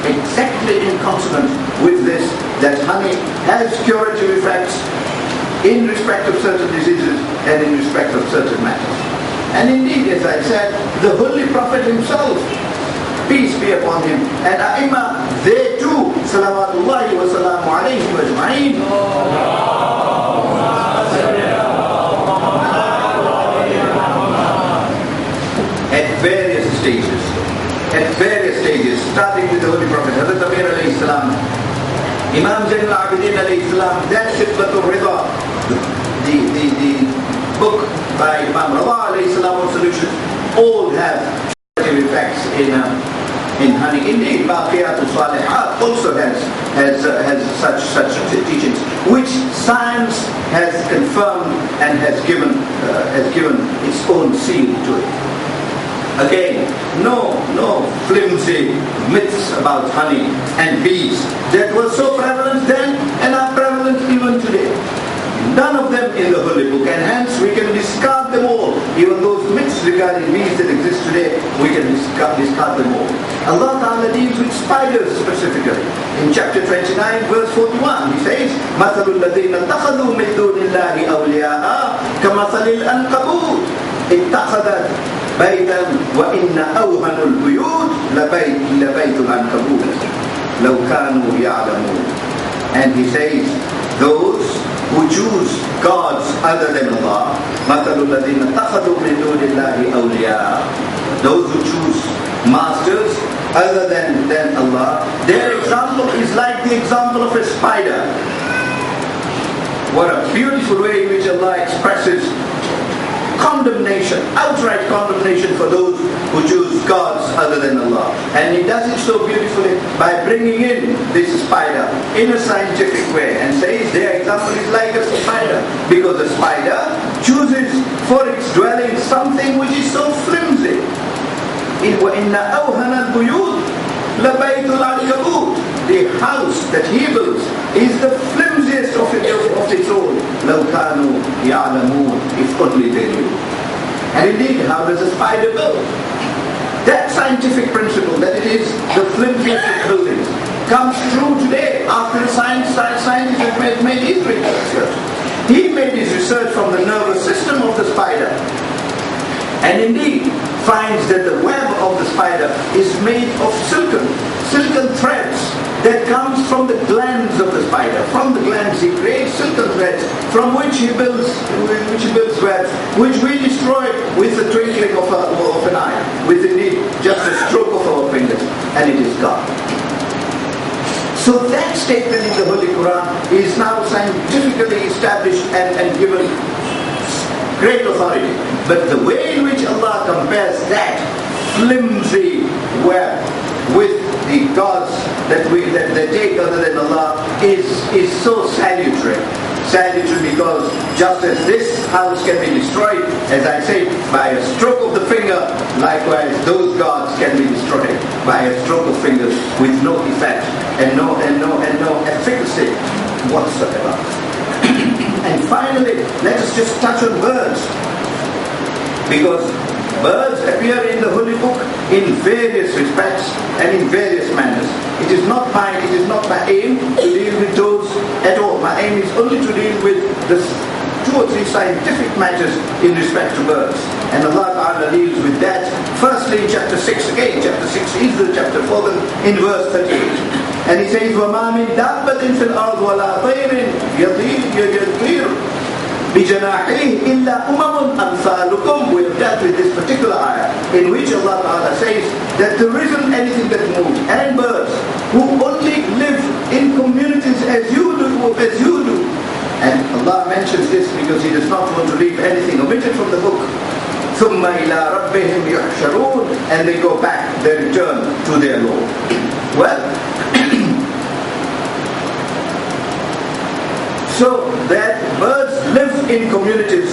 exactly in consonance with this, that honey has curative effects in respect of certain diseases and in respect of certain matters. And indeed, as I said, the Holy Prophet himself, peace be upon him, and Ai*Imah, they too, salawatullahi wa salamu alayhi wa ajma'in, at various stages, starting with the Holy Prophet, Hazrat Amir alayhi salam, Imam Zain al-Abidin alayhi salam, that Khidmatul Rida, the book by Imam Rida alayhi salam on solutions, all have positive effects in honey. Indeed, Baqiyatul Salihat also has such teachings, which science has confirmed and has given its own seal to it. Again, no flimsy myths about honey and bees that were so prevalent then and are prevalent even today. None of them in the Holy Book, and hence we can discard them all. Even those myths regarding bees that exist today, we can discard them all. Allah Ta'ala deals with spiders specifically. In chapter 29, verse 41, He says, مَثَلُ الَّذِينَ اتَّخَذُوا مِن دُونِ اللَّهِ أَوْلِيَاءَ كَمَثَلِ الْأَنْكَبُوتِ اتَّخَذَتْ بَيْتًا وَإِنَّ أَوْهَنَ الْبُيُوتِ لَبَيْتُ الْأَنْكَبُوتِ لَوْ كَانُوا يَعْلَمُونَ. And He says, those who choose gods other than Allah, مَثَلُ الَّذِينَ اتَّخَذُوا مِن دُونِ اللَّهِ أَوْلِيَاءَ, those who choose masters other than Allah, their example is like the example of a spider. What a beautiful way in which Allah expresses condemnation, outright condemnation for those who choose gods other than Allah. And He does it so beautifully by bringing in this spider in a scientific way and says their example is like a spider, because the spider chooses for its dwelling something which is so flimsy. وَإِنَّ أَوْهَنَ الْبُيُوتِ لَبَيْتُ الْعَنْكَبُوتِ. The house that he builds is the flimsiest of its own. لَوْ كَانُوا يَعْلَمُونَ. If only they knew. And indeed, how does a spider build? That scientific principle, that it is the flimsiest of buildings, comes true today after scientists have made his research. He made his research from the nervous system of the spider. And indeed, finds that the web of the spider is made of silken threads that comes from the glands of the spider. From the glands he creates silken threads from which he builds webs, which we destroy with the twinkling of an eye, with indeed just a stroke of our fingers, and it is gone. So that statement in the Holy Quran is now scientifically established and given great authority. But the way in which Allah compares that flimsy web with the gods that they take other than Allah is so salutary. Salutary because just as this house can be destroyed, as I say, by a stroke of the finger, likewise those gods can be destroyed by a stroke of fingers with no effect and no efficacy whatsoever. And finally, let us just touch on birds, because birds appear in the Holy Book in various respects and in various manners. It is not my aim to deal with those at all. My aim is only to deal with the 2 or 3 scientific matters in respect to birds. And Allah Ta'ala deals with that firstly in chapter 6 again. Chapter 6 is the chapter for them in verse 38. And He says, وَمَا مِن دَابَّةٍ فِي الْأَرْضِ وَلَا طَيْرٍ يَطِيرُ بِجَنَاحِهِ إِلَّا أُمَمٌ أَمْثَالُكُمْ. We have dealt with this particular ayah in which Allah Ta'ala says that there isn't anything that moves, and birds who only live in communities as you do. And Allah mentions this because He does not want to leave anything omitted from the book. ثُمَّ إِلَىٰ رَبِّهِمْ يُحْشَرُونَ. And they go back, they return to their Lord. Well, so that birds live in communities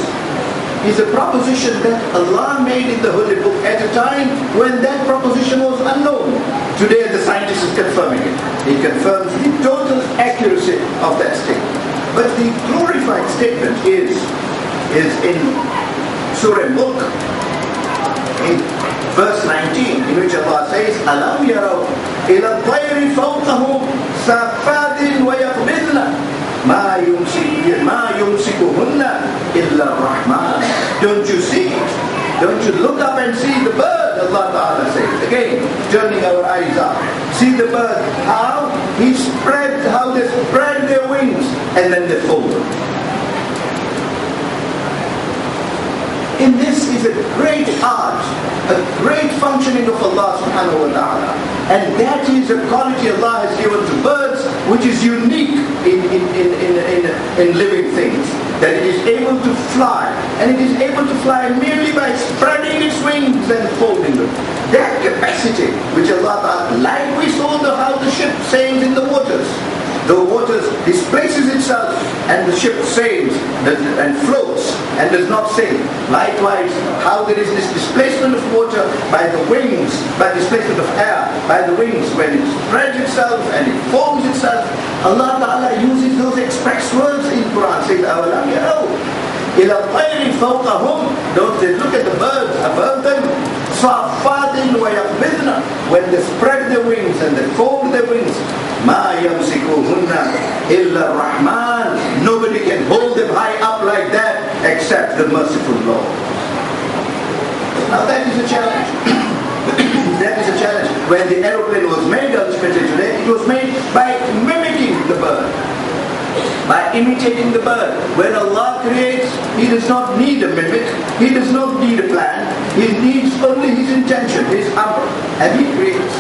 is a proposition that Allah made in the Holy Book at a time when that proposition was unknown. Today the scientist is confirming it. He confirms the total accuracy of that statement. But the glorified statement is in Surah Mulk, in verse 19, in which Allah says, أَلَمْ يَرَوْا إِلَى الطَّيْرِ فَوْقَهُمْ صَافَّاتٍ وَيَقْبِضْنَ مَا يُمْسِكُهُنَّ إِلَّا الرَّحْمَنُ. Don't you see? Don't you look up and see the bird? Allah Ta'ala says. Again, turning our eyes up. See the bird, how they spread their wings and then they fold them. In this is a great art, a great functioning of Allah subhanahu wa ta'ala. And that is a quality Allah has given to birds which is unique in living things. That it is able to fly. And it is able to fly merely by spreading its wings and folding them. That capacity which Allah ta'ala, like we saw how the ship sails in the waters. The waters displaces itself and the ship sails and floats and does not sink. Likewise, how there is this displacement of water by the wings, by displacement of air, by the wings, when it spreads itself and it folds itself. Allah Ta'ala uses those express words in Quran, saying, أَوَلَمْ يَرَوْا إِلَى الطَّيْرِ فَوْقَهُمْ. Don't they look at the birds above them? صَافَّاتٍ وَيَقْبِضْنَ. When they spread their wings and they fold their wings, مَا يَمْسِكُهُنَّ إِلَّا الرَّحْمَنِ. Nobody can hold them high up like that except the merciful Lord. Now that is a challenge. That is a challenge. When the aeroplane was made, ultimately today, it was made by mimicking the bird, by imitating the bird. When Allah creates, He does not need a mimic, He does not need a plan, He needs only His intention, His amr, and He creates.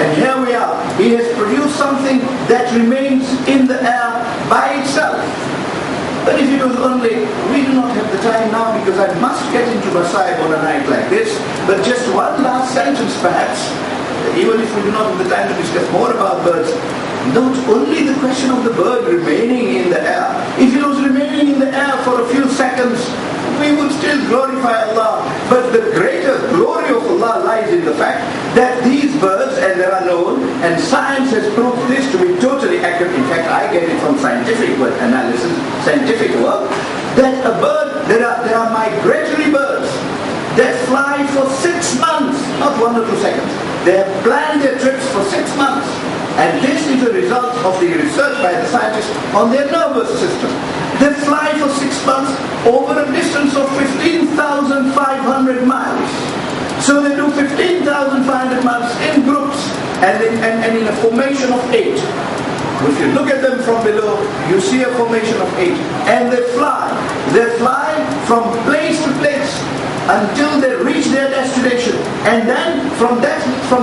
And here we are, He has produced something that remains in the air by itself. But if it was only, we do not have the time now because I must get into Masaib on a night like this, but just one last sentence perhaps, even if we do not have the time to discuss more about birds. Not only the question of the bird remaining in the air. If it was remaining in the air for a few seconds, we would still glorify Allah. But the greater glory of Allah lies in the fact that these birds, and they are known, and science has proved this to be totally accurate. In fact, I get it from scientific analysis, scientific work, that a bird, there are migratory birds that fly for 6 months, not 1 or 2 seconds. They have planned their trips for 6 months. And this is a result of the research by the scientists on their nervous system. They fly for 6 months over a distance of 15,500 miles. So they do 15,500 miles in groups and in a formation of 8. If you look at them from below, you see a formation of 8. And they fly. They fly from place to place until they reach their destination. And then from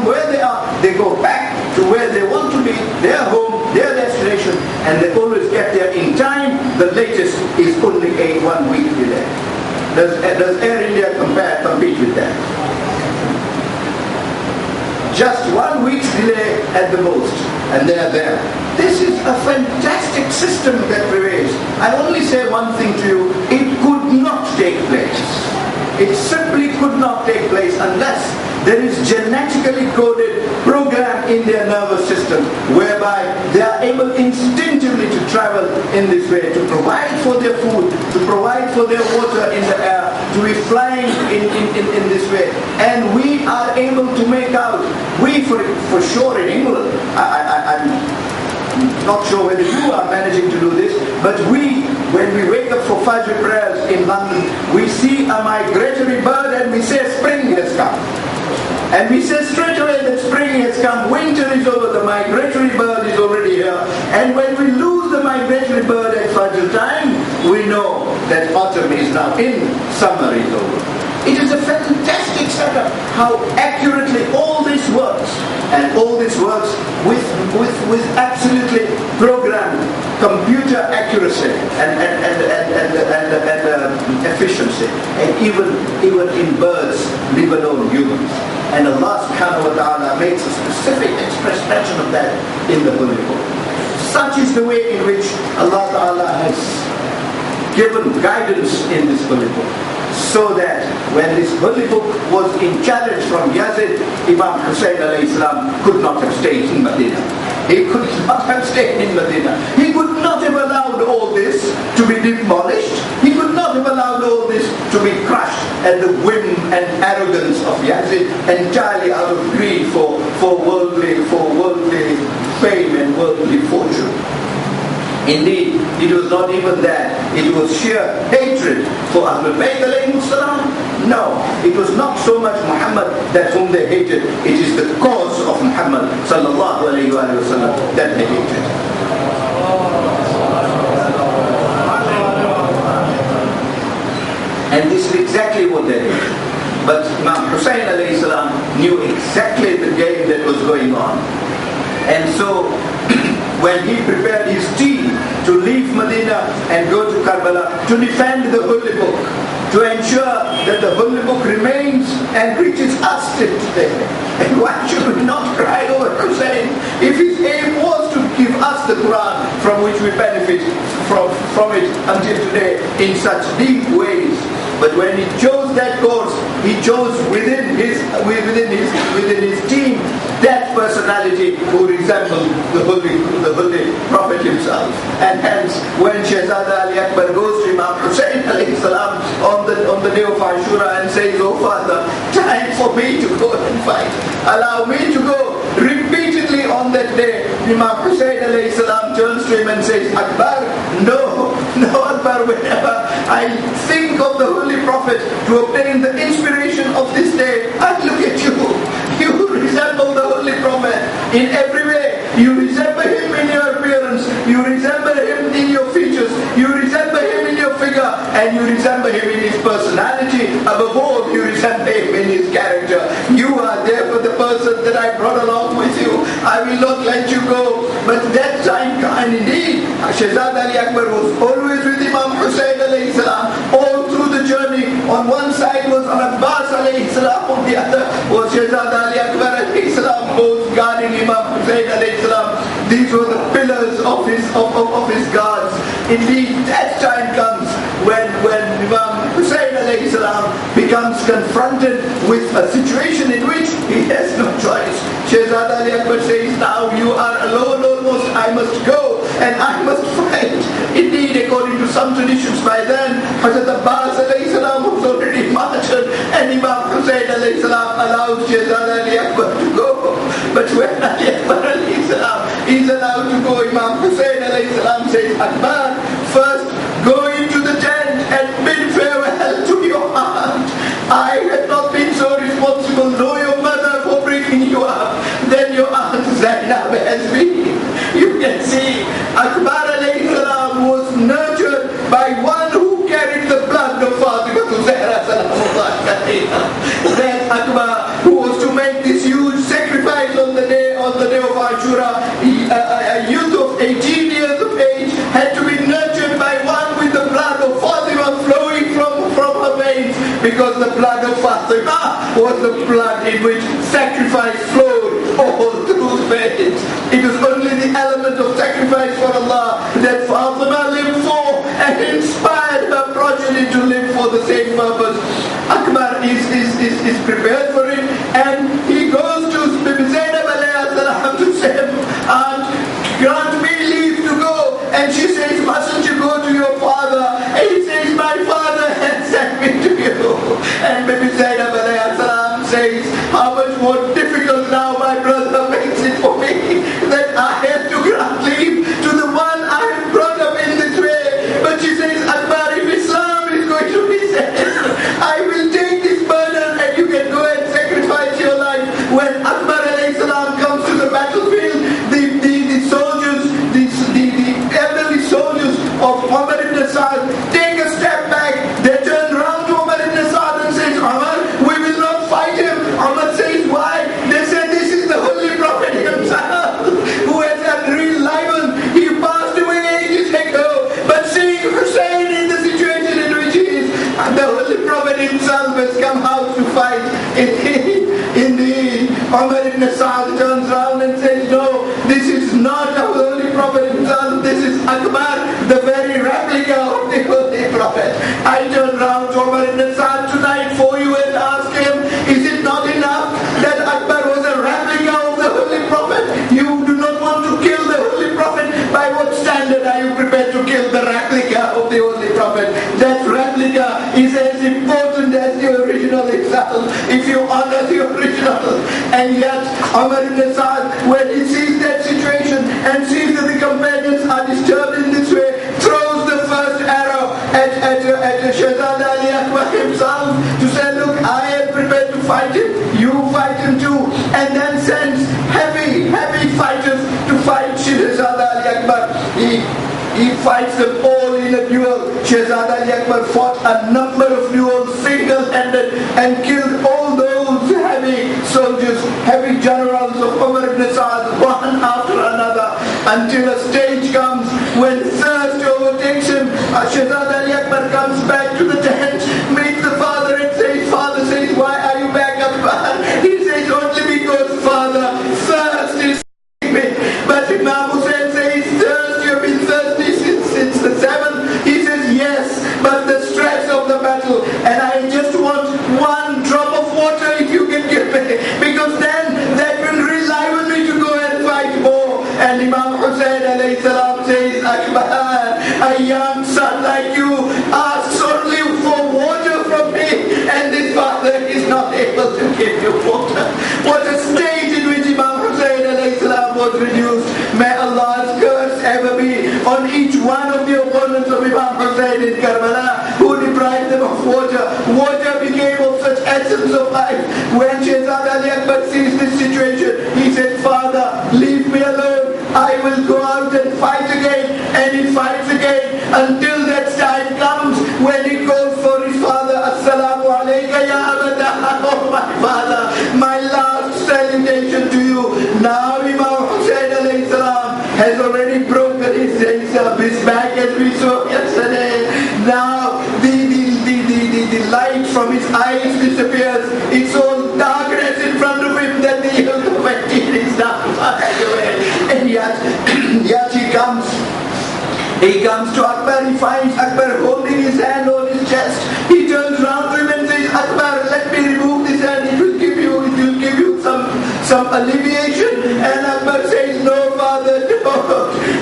where they are, they go back to where they want to be, their home, their destination, and they always get there in time. The latest is only a 1 week delay. Does Air India compete with that? Just 1 week's delay at the most, and they are there. This is a fantastic system that prevails. I only say one thing to you, it could not take place. It simply could not take place unless there is genetically coded program in their nervous system whereby they are able instinctively to travel in this way, to provide for their food, to provide for their water in the air, to be flying in this way. And we are able to make out, we for sure in England, I'm not sure whether you are managing to do this, but when we wake up for Fajr prayers in London, we see a migratory bird and we say spring has come. And we say straight away that spring has come, winter is over, the migratory bird is already here. And when we lose the migratory bird at Fajr time, we know that autumn is now in, summer is over. It is a fantastic setup, how accurately all this works. And all this works with absolutely programmed computer accuracy and efficiency. And even in birds, leave alone humans. And Allah subhanahu wa ta'ala makes a specific express mention of that in the Holy Book. Such is the way in which Allah ta'ala has given guidance in this Holy Book. So that when this Holy Book was in challenge from Yazid, Imam Hussain alayhi salam could not have stayed in Medina. He could not have stayed in Medina. He could not have allowed all this to be demolished. He could not have allowed all this to be crushed at the whim and arrogance of Yazid, entirely out of greed for worldly fame and worldly fortune. Indeed, it was not even that. It was sheer hatred for Ahlul Bayt alayhi salam. No, it was not so much Muhammad that whom they hated. It is the cause of Muhammad sallallahu alayhi wa sallam that they hated. And this is exactly what they did. But Imam Hussain alayhi salam knew exactly the game that was going on. And so, when he prepared his team to leave Medina and go to Karbala to defend the Holy Book, to ensure that the Holy Book remains and reaches us till today. And why should we not cry over Hussein if his aim was to give us the Quran? we benefit from it until today in such deep ways. But when he chose that course, he chose within his team that personality who resembled the Holy Prophet himself. And hence, when Shehzada Ali Akbar goes to Imam Hussain alayhi salam on the day of Ashura and says, "Oh Father, time for me to go and fight. Allow me to go." Repeatedly on that day, Imam Hussain alayhi salam turns to him and says, "Akbar, no Akbar, whenever I think of the Holy Prophet to obtain the inspiration of this day, I look at you. You resemble the Holy Prophet in every way. You resemble him in your appearance. You resemble him in your features. You resemble him in your figure. And you resemble him in his personality. Above all, you resemble him in his character. You are therefore the person that I brought along with you. I will not let you go." But that time, and indeed, Shehzada Ali Akbar was always with Imam Hussain alayhi salam all through the journey. On one side was Al-Abbas alayhi salam, on the other was Shehzada Ali Akbar alayhi salam, both guarding Imam Hussain alayhi salam. These were the pillars of his guards. Indeed, that time comes when Imam Hussain alayhi salam becomes confronted with a situation in which he has no choice. Shehzada Ali Akbar says, "Now you are alone almost, I must go and I must fight." Indeed, according to some traditions, by then Hazrat Abbas alayhi salam was already martyred and Imam Hussain alayhi salam allows Shehzada Ali Akbar to go. But when Ali Akbar alayhi salam is allowed to go, Imam Hussain alayhi salam says, "Akbar, first go into the tent and bid farewell to your aunt. I have not been so responsible, nor your mother, for bringing you up, than your aunt Zainab has been." You can see Akbar alayhi salam was nurtured by one who carried the blood of Fatima Zahra salamullah alayha. That Akbar, who was to make this huge sacrifice on the day of Ashura, a youth of 18 years of age, had to be nurtured by one with the blood of Fatima flowing from her veins, because the blood of Fatima was the blood in which sacrifice flowed all through the veins. It was only the element of sacrifice for Allah that Fatima lived for and inspired her progeny to live for the same purpose. Akbar is prepared for it, and he goes to Bibi Zainab alayhi salam to say, "Aunt, grant me leave to go." And she says, "Mustn't you go to your father?" And he says, "My father has sent me to you." And Bibi Zainab alayhi salam says, "How much more difficult now my brother makes it for me, that I have to grant leave to the one I have brought up in this way." But she says, "Akbar, if Islam is going to be saved, I will take this burden and you can go and sacrifice your life." When Akbar alayhi salam comes to the battlefield, the soldiers, the elderly soldiers of Umar ibn Sa'd take a step back. They turn round to Umar ibn Sa'd and says, "Umar, we will not fight him." Umar says, "Why?" They say, "This is the Holy Prophet himself, who has unreliable. He passed away ages ago. But seeing Hussain in the situation in which he is, the Holy Prophet himself has come out to fight." Indeed, Umar ibn Sa'd turns around and says, "No, this is not the Holy Prophet himself. This is Akbar, the very replica of the Holy Prophet." I turn round to Umar ibn Sa'd tonight for you and ask him, is it not enough that Akbar was a replica of the Holy Prophet? You do not want to kill the Holy Prophet. By what standard are you prepared to kill the replica of the Holy Prophet? That replica is as important as the original itself, if you honor the original. And yet, Umar ibn Sa'd, when he sees that situation and sees that the companions are disturbed in this way, throws the first arrow at Shehzada Ali Akbar himself to say, "Look, I am prepared to fight him, you fight him too," and then sends heavy fighters to fight Shehzada Ali Akbar. He fights them all in a duel. Shehzada Ali Akbar fought a number of duels single-handed and killed all those heavy soldiers, heavy generals of Umar ibn Sa'd, one after another, until a stage comes when thirst overtakes him. Shehzada Ali Akbar comes back to the tent, meets the father and says, "Father," says, "Why are you back, Akbar?" He says, "Only because, Father, thirst is me." But Imam Hussain says, "Thirst, you have been thirsty And Imam Hussain alayhi salam says, Akbar, a young son like you asks only for water from me, and this father is not able to give you water. What a state in which Imam Hussain alayhi salam was reduced. May Allah's curse ever be on each one of the opponents of Imam Hussain in Karbala who deprived them of water. Water became of such essence of life. When Shehzad Ali Akbar sees this situation, he said, Father, leave me alone. I will go out and fight again. And he fights again until that time comes when he calls for his father. Assalamu alayka ya abada. Oh my father, my last salutation to you. Now Imam Hussain alayhi salam has already broken his back as we saw yesterday. Now the light from his eyes disappears. It's all darkness in front of him that the youth of 18 is now far away. And yet he comes to Akbar. He finds Akbar holding his hand on his chest. He turns round to him and says, Akbar, let me remove this hand. It will give you some alleviation. And Akbar says, no father, no.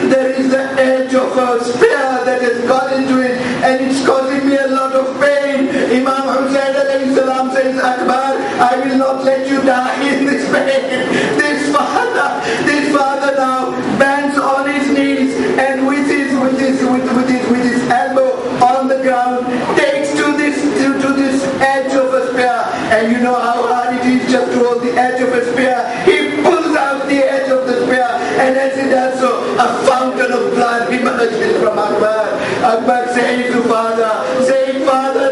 There is the edge of a spear that has got into it, and it's causing me a lot of pain. Imam Hussain alayhi salam says, Akbar, I will not let you die in this pain. This father now bends on his knees and with his elbow on the ground takes to this edge of a spear. And you know how hard it is just to hold the edge of a spear. He pulls out the edge of the spear, and as he does so, a fountain of blood emerges from Akbar. Akbar says to Father,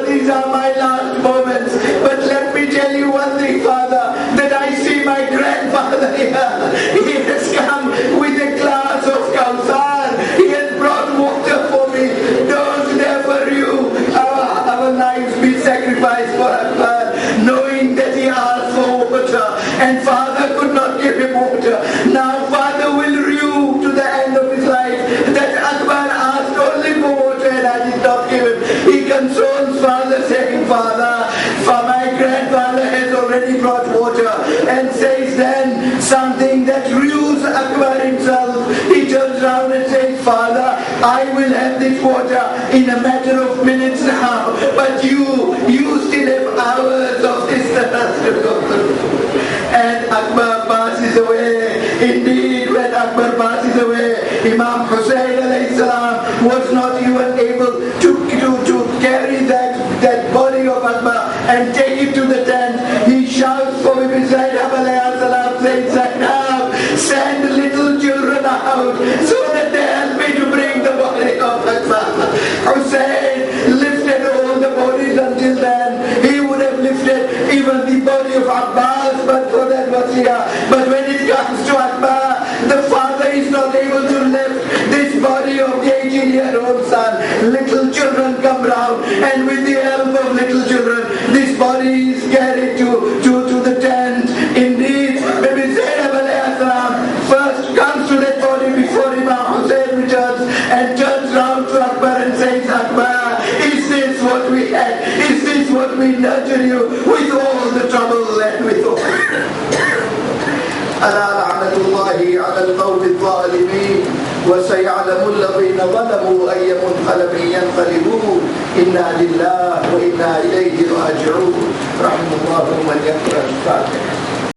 these are my last moments, but let me tell you one thing, Father, that I see my grandfather here. He has come with a glass of Kawthar. He has brought water for me. Don't therefore you, our lives be sacrificed for Akbar, knowing that he asked for water, and Father could not give him water. Now Father will rue to the end of his life that Akbar asked only for water and I did not give him. He consoles Father, saying, Father, for my grandfather has already brought water, and says then something that rues Akbar himself. He turns around and says, Father, I will have this water in a matter of minutes now, but you still have hours of this to go through. And Akbar passes away. Indeed, when Akbar passes away, Imam Hussain alayhi salam was not even able to carry that body of Akbar and take it to the tent. He shouts for Bibi Zainab alayhi salam, saying, Zainab, send little children out so that they help me to bring the body of Akbar. Hussain lifted all the bodies until then. He would have lifted even the body of Abbas, but for that was here. But when it comes to Akbar, the father is not able to lift this body of the 18-year-old son. Little children come round, and with the help of little children, this body is carried to the tent. Indeed, Bibi Zainab alayhi salam first comes to that body before Imam Hussain returns and turns round to Akbar and says, Akbar, is this what we had? Is this what we nurtured you with all the trouble and with all? ألا لعنة الله على القوم الظالمين وسيعلم الذين ظلموا أي منقلب ينقلبون إنا لله وإنا إليه راجعون رحم الله من يقرأ الفاتحة.